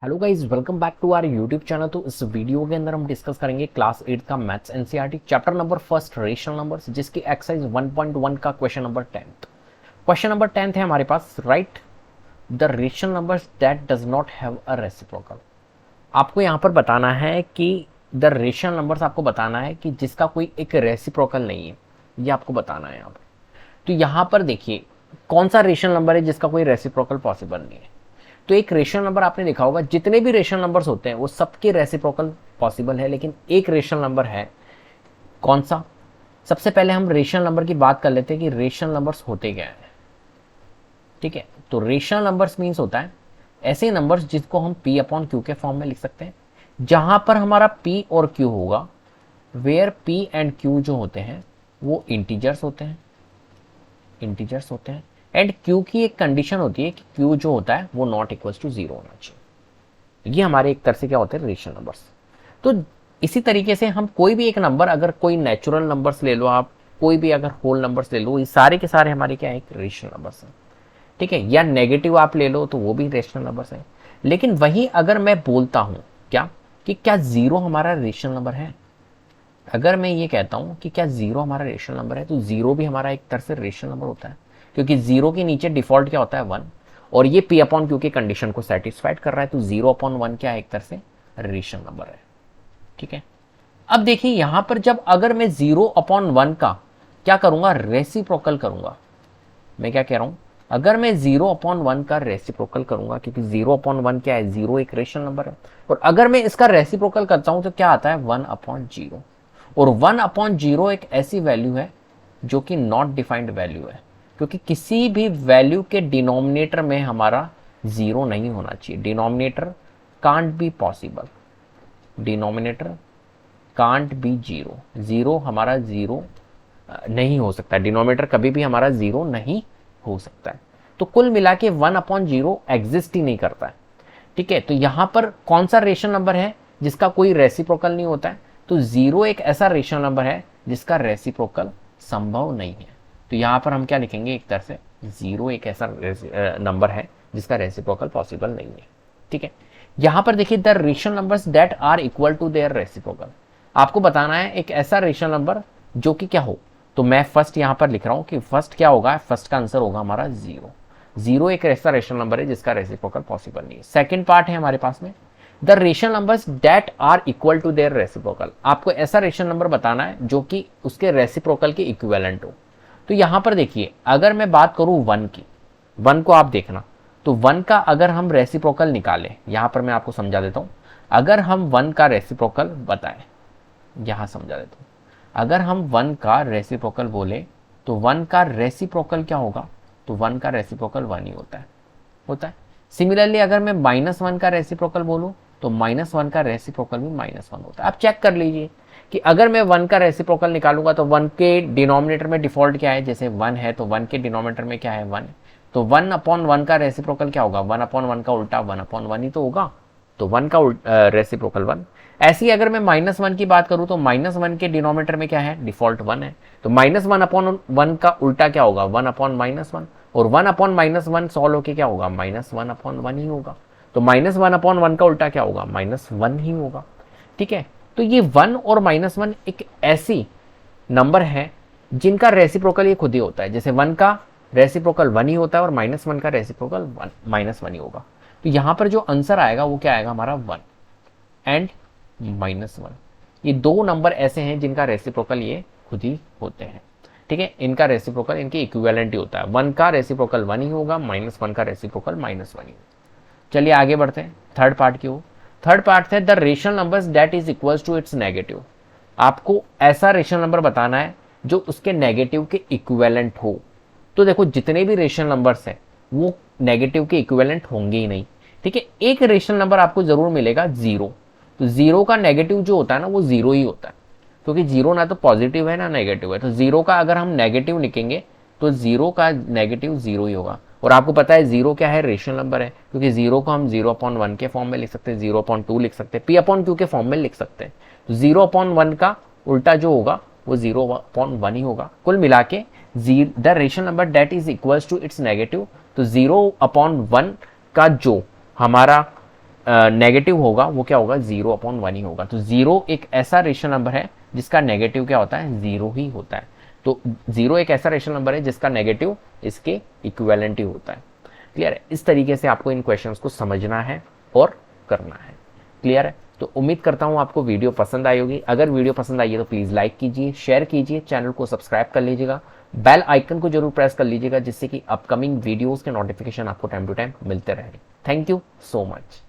Hello guys, welcome back to our YouTube channel. तो इस video के अंदर हम डिस्कस करेंगे क्लास 8 का maths NCERT chapter number first rational numbers, जिसकी एक्सरसाइज 1.1 का क्वेश्चन नंबर 10। क्वेश्चन नंबर 10 है हमारे पास, write the rational numbers that does not have a reciprocal. आपको यहाँ पर बताना है कि द रेशनल नंबर्स, आपको बताना है कि जिसका कोई एक रेसिप्रोकल नहीं है, ये आपको बताना है यहाँ पर। तो यहाँ पर देखिए कौन सा रेशनल नंबर है जिसका कोई रेसिप्रोकल पॉसिबल नहीं है। तो एक रेशनल नंबर आपने देखा होगा, जितने भी रेशनल नंबर्स होते हैं वो सबके रेसिप्रोकल पॉसिबल है, लेकिन एक रेशनल नंबर है, कौन सा? सबसे पहले हम रेशनल नंबर की बात कर लेते हैं कि रेशनल नंबर्स होते क्या है। ठीक है, तो रेशनल नंबर्स मीन्स होता है ऐसे नंबर्स जिसको हम p अपॉन क्यू के फॉर्म में लिख सकते हैं, जहां पर हमारा p और q होगा, वेयर p एंड q जो होते हैं वो इंटीजर्स होते हैं, एंड q की एक कंडीशन होती है कि q जो होता है वो नॉट इक्वल टू जीरो होना चाहिए। ये हमारे एक तरह से क्या होते हैं, रेशनल नंबर्स। तो इसी तरीके से हम कोई भी एक नंबर, अगर कोई नेचुरल नंबर्स ले लो आप, कोई भी अगर होल नंबर्स ले लो, ये सारे के सारे हमारे क्या है, एक रेशनल नंबर्स हैं। ठीक है, या नेगेटिव आप ले लो तो वो भी रेशनल नंबर्स हैं। लेकिन वहीं अगर मैं बोलता हूं क्या कि क्या जीरो हमारा रेशनल नंबर है, अगर मैं ये कहता हूं कि क्या जीरो हमारा रेशनल नंबर है, तो जीरो भी हमारा एक तरह से रेशनल नंबर होता है, क्योंकि जीरो के नीचे डिफॉल्ट क्या होता है, वन, और ये p अपॉन क्यू की कंडीशन को सेटिस्फाइड कर रहा है, तो जीरो अपॉन वन क्या है, एक तरह से रेशनल नंबर है। ठीक है, अब देखिए यहां पर जब अगर मैं जीरो अपॉन वन का क्या करूंगा, रेसिप्रोकल करूंगा। मैं क्या कह रहा हूं, अगर मैं जीरो अपॉन वन का रेसिप्रोकल करूंगा, क्योंकि जीरो अपॉन वन क्या है, जीरो एक रेशनल नंबर है, और अगर मैं इसका रेसिप्रोकल करता हूं तो क्या आता है, वन अपॉन जीरो। और वन अपॉन जीरो एक ऐसी वैल्यू है जो कि नॉट डिफाइंड वैल्यू है, क्योंकि किसी भी वैल्यू के डिनोमिनेटर में हमारा जीरो नहीं होना चाहिए। Denominator can't be possible, denominator can't be zero, zero हमारा जीरो नहीं हो सकता, डिनोमिनेटर कभी भी हमारा जीरो नहीं हो सकता है। तो कुल मिला के वन अपॉन जीरो एग्जिस्ट ही नहीं करता है। ठीक है, तो यहां पर कौन सा रेशनल नंबर है जिसका कोई रेसिप्रोकल नहीं होता है, तो जीरो एक ऐसा रेशनल नंबर है जिसका रेसिप्रोकल संभव नहीं है। तो यहां पर हम क्या लिखेंगे, एक तरह से जीरो एक ऐसा नंबर है जिसका रेसिप्रोकल पॉसिबल नहीं है। ठीक है, यहां पर देखिए the rational numbers that are equal to their reciprocal, आपको बताना है एक ऐसा रेशनल नंबर जो कि क्या हो। तो मैं फर्स्ट यहां पर लिख रहा हूं कि फर्स्ट क्या होगा, फर्स्ट का आंसर होगा हमारा जीरो। जीरो एक ऐसा रेशनल नंबर है जिसका रेसिप्रोकल पॉसिबल नहीं है। सेकंड पार्ट है हमारे पास में, the rational numbers that are equal to their reciprocal, आपको ऐसा रेशनल नंबर बताना है जो कि उसके रेसिप्रोकल के इक्विवेलेंट हो। तो यहां पर देखिए अगर मैं बात करूं वन की, वन को आप देखना, तो वन का अगर हम रेसिप्रोकल निकालें, यहां पर मैं आपको समझा देता हूं, अगर हम वन का रेसिप्रोकल बताएं, यहां समझा देता हूं, अगर हम वन का रेसिप्रोकल बोले तो वन का रेसिप्रोकल क्या होगा, तो वन का रेसिप्रोकल वन ही होता है। सिमिलरली अगर मैं माइनस वन का रेसिप्रोकल बोलूं तो माइनस वन का रेसिप्रोकल भी माइनस वन होता है। आप चेक कर लीजिए कि अगर मैं वन का रेसिप्रोकल निकालूंगा तो वन के डिनोमिनेटर में डिफॉल्ट क्या है, जैसे वन है तो वन के डिनोमिनेटर में क्या है, वन। तो वन अपॉन वन का रेसिप्रोकल क्या होगा, वन अपॉन वन का उल्टा वन अपॉन वन ही तो होगा, तो वन का रेसिप्रोकल वन। ऐसी अगर मैं माइनस वन की बात करूं तो माइनस वन के डिनोमिनेटर में क्या है, डिफॉल्ट वन है, तो माइनस वन अपॉन वन का उल्टा क्या होगा, वन अपॉन माइनस वन, और one upon minus one solve होके क्या होगा, माइनस वन अपॉन वन ही होगा। तो माइनस वन अपॉन वन का उल्टा क्या होगा, माइनस वन ही होगा। ठीक है, तो ये वन और माइनस वन एक ऐसी नंबर है जिनका रेसिप्रोकल ये खुद ही होता है, जैसे वन का रेसिप्रोकल वन ही होता है और माइनस वन का रेसिप्रोकल वन माइनस वन ही होगा। तो यहां पर जो आंसर आएगा वो क्या आएगा, हमारा वन एंड माइनस वन। ये दो नंबर ऐसे हैं जिनका रेसिप्रोकल ये खुद ही होते हैं। ठीक है, इनका रेसिप्रोकल इनके इक्विवेलेंट ही होता है, वन का रेसिप्रोकल वन ही होगा, माइनस वन का रेसिप्रोकल माइनस वन ही होगा। चलिए आगे बढ़ते हैं थर्ड पार्ट की ओर। थर्ड पार्ट है the rational numbers that is equals to its negative, आपको ऐसा रेशनल नंबर बताना है जो उसके नेगेटिव के इक्विवेलेंट हो। तो देखो जितने भी रेशनल नंबर्स हैं वो नेगेटिव के इक्विवेलेंट होंगे ही नहीं। ठीक है, एक रेशनल नंबर आपको जरूर मिलेगा जीरो, तो जीरो का नेगेटिव जो होता है ना वो जीरो ही होता है, क्योंकि जीरो ना तो पॉजिटिव है ना नेगेटिव है, तो जीरो का अगर हम नेगेटिव लिखेंगे तो जीरो का नेगेटिव जीरो ही होगा। और आपको पता है जीरो क्या है, रेशनल नंबर है, क्योंकि जीरो को हम जीरो अपॉन वन के फॉर्म में लिख सकते हैं, जीरो अपॉन टू लिख सकते हैं, पी अपॉन क्यू के फॉर्म में लिख सकते हैं। तो जीरो अपॉन वन का उल्टा जो होगा वो जीरो अपॉन वन ही होगा। कुल मिला के the rational number that is equals to its negative, तो जीरो अपॉन वन का जो हमारा नेगेटिव होगा वो क्या होगा, 0/1 ही होगा। तो 0 एक ऐसा रेशनल नंबर है जिसका नेगेटिव क्या होता है, 0 ही होता है। तो 0 एक ऐसा रेशनल नंबर है जिसका नेगेटिव इसके इक्विवेलेंट ही होता है। क्लियर है? इस तरीके से आपको इन क्वेश्चंस को समझना है और करना है। क्लियर है? तो उम्मीद करता हूं आपको वीडियो पसंद आई होगी। अगर वीडियो पसंद आई है तो प्लीज लाइक कीजिए, शेयर कीजिए, चैनल को सब्सक्राइब कर लीजिएगा, बेल आइकन को जरूर प्रेस कर लीजिएगा, जिससे कि अपकमिंग वीडियोस के नोटिफिकेशन आपको टाइम टू टाइम मिलते रहे। Thank you so much.